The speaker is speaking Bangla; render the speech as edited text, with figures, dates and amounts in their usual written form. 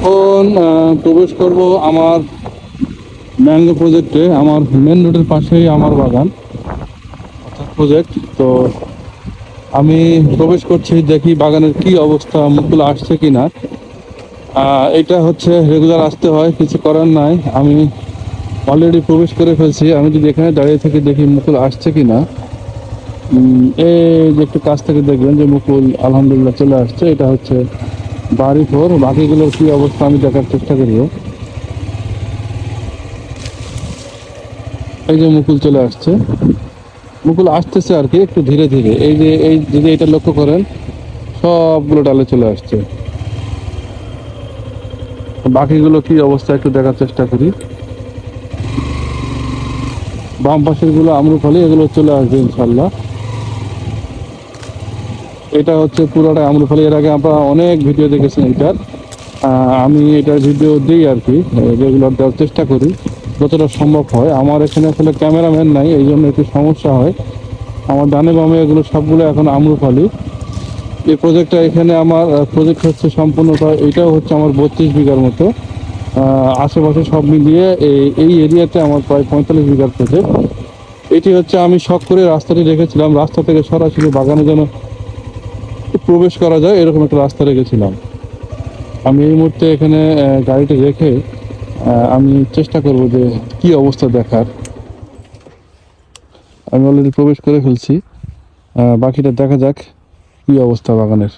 এখন প্রবেশ করব আমার ম্যাঙ্গো প্রজেক্টে। আমার মেন রোডের পাশেই আমার বাগান অর্থাৎ প্রজেক্ট। তো আমি প্রবেশ করছি, দেখি বাগানের কি অবস্থা, মুকুল আসছে কিনা। এটা হচ্ছে রেগুলার আসতে হয়, কিছু করার নাই। আমি অলরেডি প্রবেশ করে ফেলছি। আমি যদি এখানে দাঁড়িয়ে থেকে দেখি মুকুল আসছে কিনা, এই যে একটু কাছ থেকে দেখবেন যে মুকুল আলহামদুলিল্লাহ চলে আসছে। এটা হচ্ছে বাড়ি ফোর। বাকিগুলোর কি অবস্থা আমি দেখার চেষ্টা করব। এই যে মুকুল চলে আসছে, মুকুল আসতেছে আর কি একটু ধীরে ধীরে। এই যে এই যদি এটা লক্ষ্য করেন, সবগুলো ডালে চলে আসছে। বাকিগুলো কি অবস্থা একটু দেখার চেষ্টা করি। বাম পাশের গুলো আম্রফলি, এগুলো চলে আসবে ইনশাল্লাহ। এটা হচ্ছে পুরোটা আম্রফলি। এর আগে আমরা অনেক ভিডিও দেখেছি এটার। আমি এটার ভিডিও দিই আর কি, রেগুলার দেওয়ার চেষ্টা করি যতটা সম্ভব হয়। আমার এখানে আসলে ক্যামেরাম্যান নাই, এই জন্য একটু সমস্যা হয়। আমার ডানে বামে এগুলো সবগুলো এখন আম্রফলি। এই প্রজেক্টটা এখানে আমার প্রজেক্ট হচ্ছে সম্পূর্ণটা, এটাও হচ্ছে আমার 32 বিঘার মতো। আশেপাশে সব মিলিয়ে এই এরিয়াতে আমার প্রায় 45 বিঘার প্রজেক্ট। এটি হচ্ছে আমি শখ করে রাস্তাটি রেখেছিলাম, রাস্তা থেকে সরাসরি বাগানে যেন প্রবেশ করা যায় এরকম একটা রাস্তা রেখেছিলাম। আমি এই মুহূর্তে এখানে গাড়িটি রেখে আমি চেষ্টা করব যে কি অবস্থা দেখার। আমি অলরেডি প্রবেশ করে ফেলছি, বাকিটা দেখা যাক কি অবস্থা বাগানের।